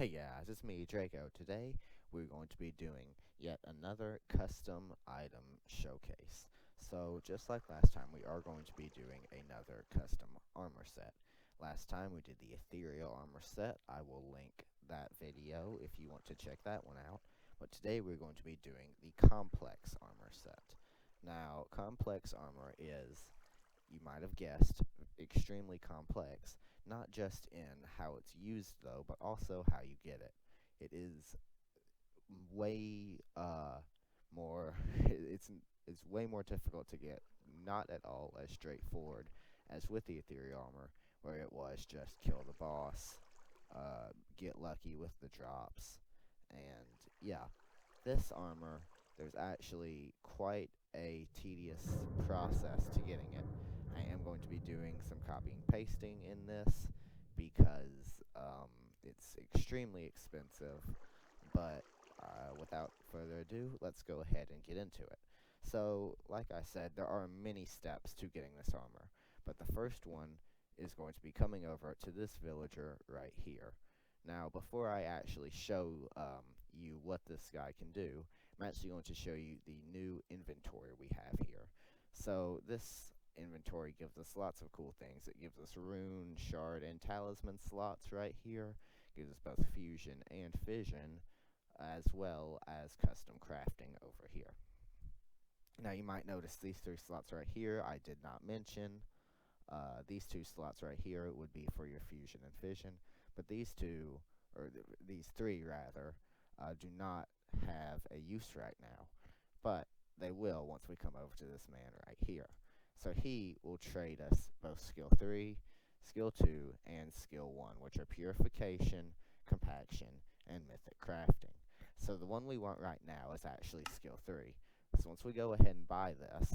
Hey guys, it's me, Draco. Today we're going to be doing yet another custom item showcase. So just like last time, we are going to be doing another custom armor set. Last time we did the ethereal armor set. I will link that video if you want to check that one out. But today we're going to be doing the complex armor set. Now, complex armor is, you might have guessed, extremely complex, not just in how it's used though, but also how you get it. It is way more it's way more difficult to get, not at all as straightforward as with the ethereal armor, where it was just kill the boss, get lucky with the drops, and yeah, this armor, there's actually quite a tedious process to getting it. I am going to be doing some copying and pasting in this because it's extremely expensive, but without further ado, let's go ahead and get into it. So, like I said, there are many steps to getting this armor, but the first one is going to be coming over to this villager right here. Now, before I actually show you what this guy can do, I'm actually going to show you the new inventory we have here. So this inventory gives us lots of cool things. It gives us rune, shard, and talisman slots right here. It gives us both fusion and fission, as well as custom crafting over here. Now you might notice these three slots right here I did not mention. These two slots right here would be for your fusion and fission, but these two, or these three rather, do not have a use right now, but they will once we come over to this man right here. So he will trade us both skill 3, skill 2, and skill 1, which are purification, compaction, and mythic crafting. So the one we want right now is actually skill 3. So once we go ahead and buy this,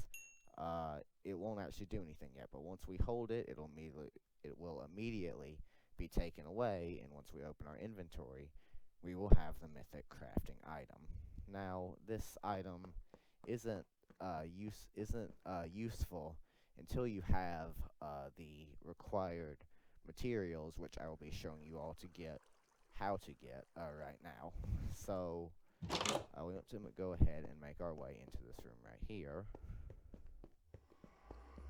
it won't actually do anything yet, but once we hold it, it will immediately be taken away, and once we open our inventory, we will have the mythic crafting item. Now, this item isn't useful until you have the required materials, which I will be showing you all to get how to get right now. So we want to go ahead and make our way into this room right here,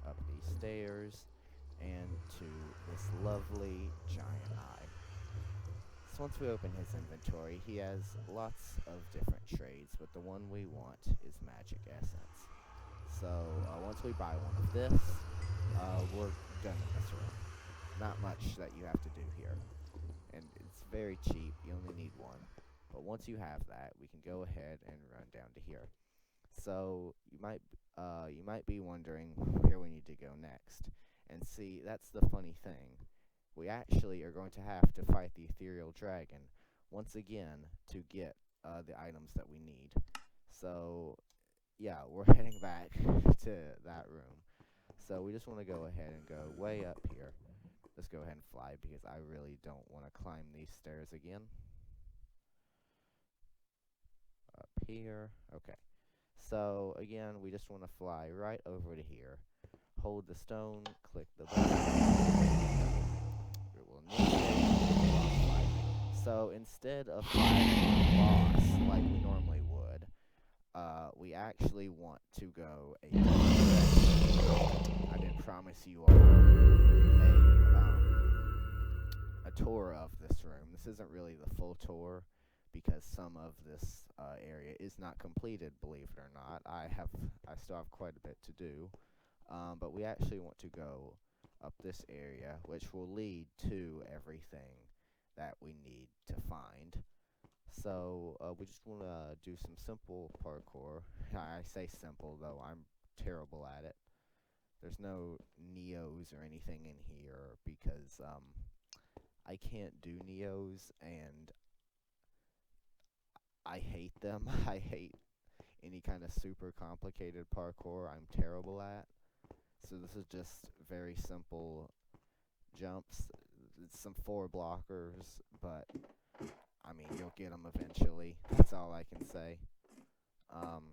up these stairs, and to this lovely giant eye. So once we open his inventory, he has lots of different trades, but the one we want is magic essence. So once we buy one of this, we're done in this room. Not much that you have to do here, and it's very cheap. You only need one. But once you have that, we can go ahead and run down to here. So you might be wondering where we need to go next. And see, that's the funny thing. We actually are going to have to fight the ethereal dragon once again to get the items that we need. So yeah, we're heading back to that room. So we just want to go ahead and go way up here. Let's go ahead and fly because I really don't want to climb these stairs again. Up here. Okay. So again, we just want to fly right over to here. Hold the stone, click the button. It will initiate. So instead of fighting the boss like we normally would, we actually want to go a different direction. I did promise you all a tour of this room. This isn't really the full tour because some of this area is not completed, believe it or not. I still have quite a bit to do, but we actually want to go up this area, which will lead to everything that we need to find. So we just want to do some simple parkour. I say simple, though I'm terrible at it. There's no neos or anything in here because I can't do neos, and I hate them. I hate any kind of super complicated parkour. I'm terrible at. So this is just very simple jumps. It's some 4 blockers, but I mean, you'll get them eventually. That's all I can say. Um,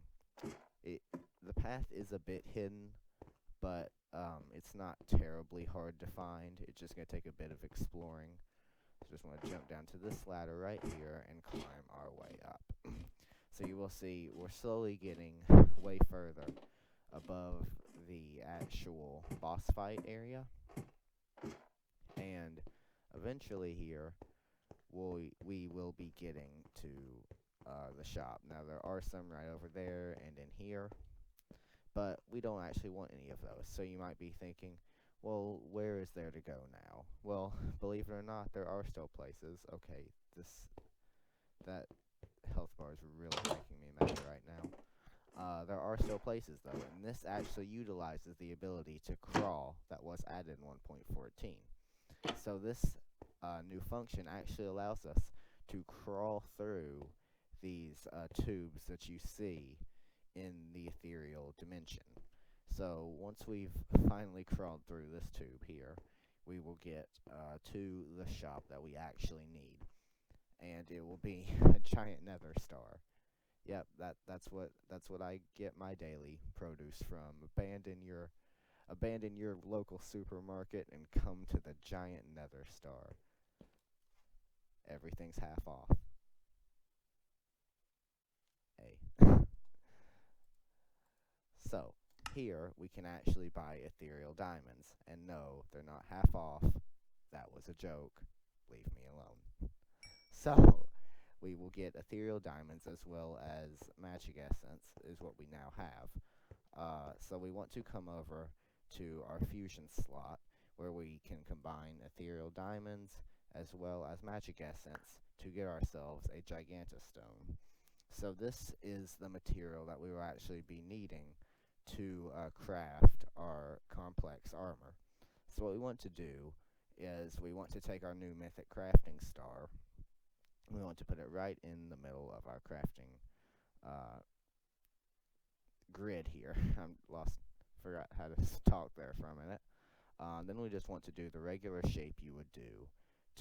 the path is a bit hidden, but it's not terribly hard to find. It's just gonna take a bit of exploring. So just want to jump down to this ladder right here and climb our way up. So you will see we're slowly getting way further above the actual boss fight area, and eventually here we will be getting to the shop. Now there are some right over there and in here, but we don't actually want any of those. So you might be thinking, well, where is there to go now? Well, believe it or not, there are still places. Okay, that health bar is really making me mad right now. There are still places though, and this actually utilizes the ability to crawl that was added in 1.14. So this new function actually allows us to crawl through these tubes that you see in the ethereal dimension. So once we've finally crawled through this tube here, we will get to the shop that we actually need, and it will be a giant nether star. Yep, that's what I get my daily produce from. Abandon your local supermarket and come to the giant nether star. Everything's half off. Hey. So, here we can actually buy ethereal diamonds. And no, they're not half off. That was a joke. Leave me alone. So, we will get ethereal diamonds as well as magic essence, is what we now have. So we want to come over to our fusion slot where we can combine ethereal diamonds as well as magic essence to get ourselves a gigantostone. So this is the material that we will actually be needing to craft our complex armor. So what we want to do is we want to take our new mythic crafting star. We want to put it right in the middle of our crafting uh, grid here. Forgot how to talk there for a minute. Then we just want to do the regular shape you would do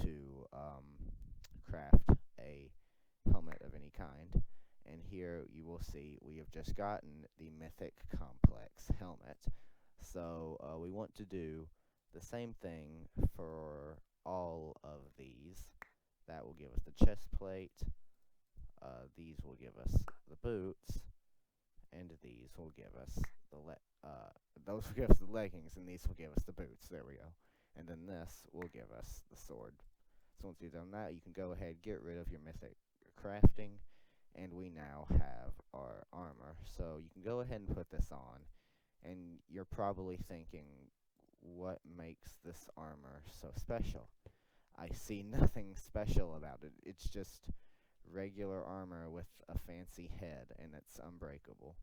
to craft a helmet of any kind. And here you will see we have just gotten the Mythic Complex helmet. So we want to do the same thing for all of these. That will give us the chest plate. These will give us the boots, and these will give us those will give us the leggings, and these will give us the boots. There we go. And then this will give us the sword. So once you've done that, you can go ahead, get rid of your mythic crafting, and we now have our armor. So you can go ahead and put this on, and you're probably thinking, what makes this armor so special? I see nothing special about it. It's just regular armor with a fancy head, and it's unbreakable.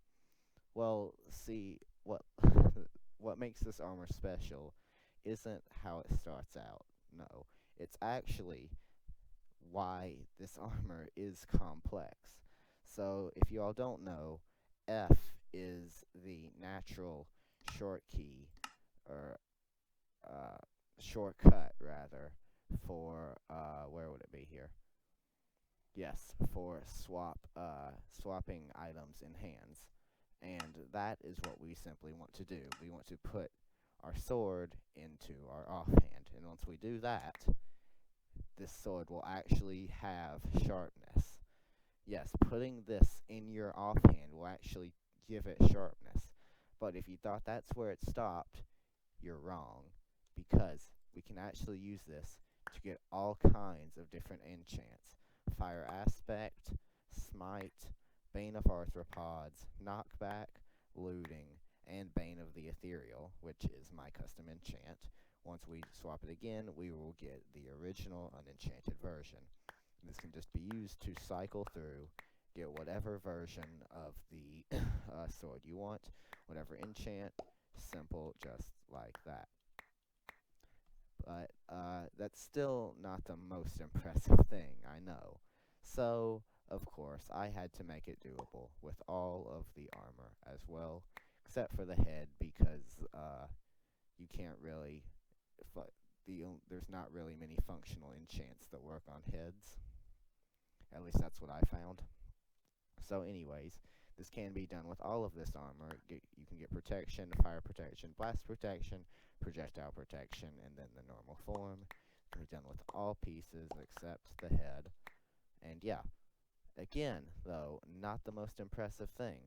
Well, see, what makes this armor special isn't how it starts out. No, it's actually why this armor is complex. So, if you all don't know, F is the natural short key, or shortcut rather, for where would it be here? Yes, for swapping items in hands. And that is what we simply want to do. We want to put our sword into our offhand. And once we do that, this sword will actually have sharpness. Yes, putting this in your offhand will actually give it sharpness. But if you thought that's where it stopped, you're wrong. Because we can actually use this to get all kinds of different enchants. Fire Aspect, Smite, Bane of Arthropods, Knockback, Looting, and Bane of the Ethereal, which is my custom enchant. Once we swap it again, we will get the original unenchanted version. This can just be used to cycle through, get whatever version of the sword you want, whatever enchant, simple, just like that. But that's still not the most impressive thing, I know. So, of course, I had to make it doable with all of the armor as well, except for the head, because you can't really, there's not really many functional enchants that work on heads. At least that's what I found. So anyways, this can be done with all of this armor. You can get protection, fire protection, blast protection, projectile protection, and then the normal form. You We're done with all pieces except the head. And yeah, again, though, not the most impressive thing.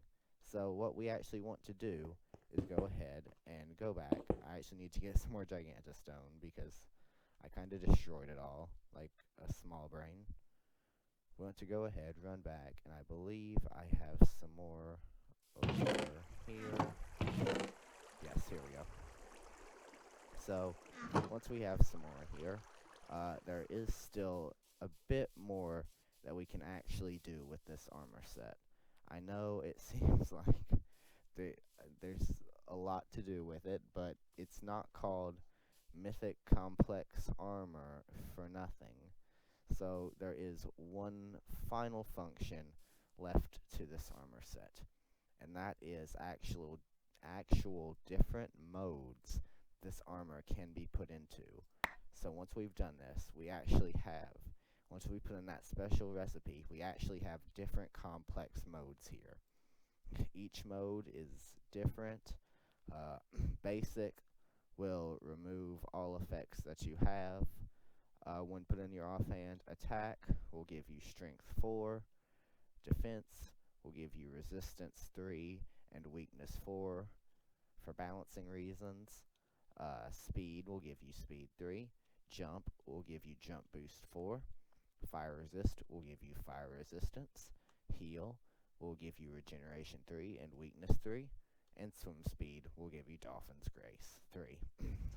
So what we actually want to do is go ahead and go back. I actually need to get some more Gigantostone because I kind of destroyed it all, like a small brain. We want to go ahead, run back, and I believe I have some more over here. Yes, here we go. So, once we have some more here, there is still a bit more that we can actually do with this armor set. I know it seems like there's a lot to do with it, but it's not called Mythic Complex Armor for nothing. So there is one final function left to this armor set, and that is actual different modes this armor can be put into. So once we've done this, once we put in that special recipe, we actually have different complex modes here. Each mode is different. Basic will remove all effects that you have. When put in your offhand, attack will give you strength 4. Defense will give you resistance 3 and weakness 4 for balancing reasons. Speed will give you speed 3. Jump will give you jump boost 4. Fire resist will give you fire resistance. Heal will give you regeneration 3 and weakness 3. And swim speed will give you Dolphin's Grace 3.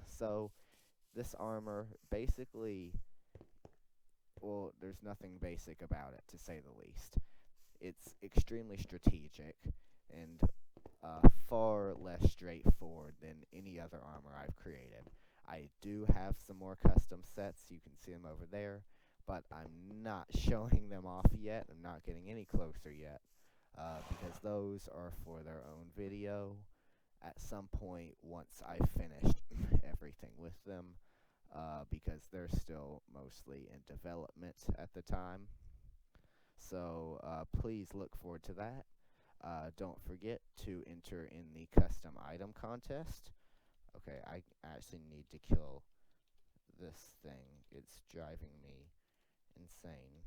So this armor basically, well, there's nothing basic about it, to say the least. It's extremely strategic and far less straightforward than any other armor I've created. I do have some more custom sets, you can see them over there, but I'm not showing them off yet. I'm not getting any closer yet, because those are for their own video at some point once I've finished everything with them, because they're still mostly in development at the time. So please look forward to that. Don't forget to enter in the custom item contest. Okay, I actually need to kill this thing. It's driving me insane.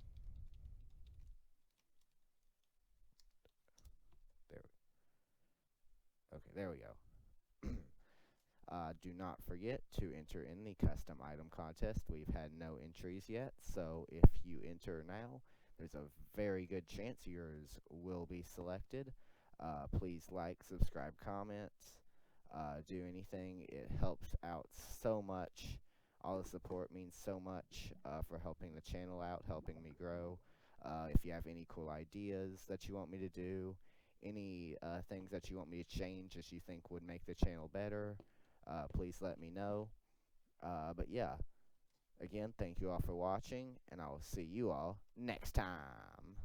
There. Okay, there we go. Do not forget to enter in the custom item contest. We've had no entries yet, so if you enter now, there's a very good chance yours will be selected. Please like, subscribe, comment, do anything. It helps out so much. All the support means so much for helping the channel out, helping me grow. If you have any cool ideas that you want me to do, any things that you want me to change that you think would make the channel better, please let me know. But yeah, again, thank you all for watching, and I will see you all next time.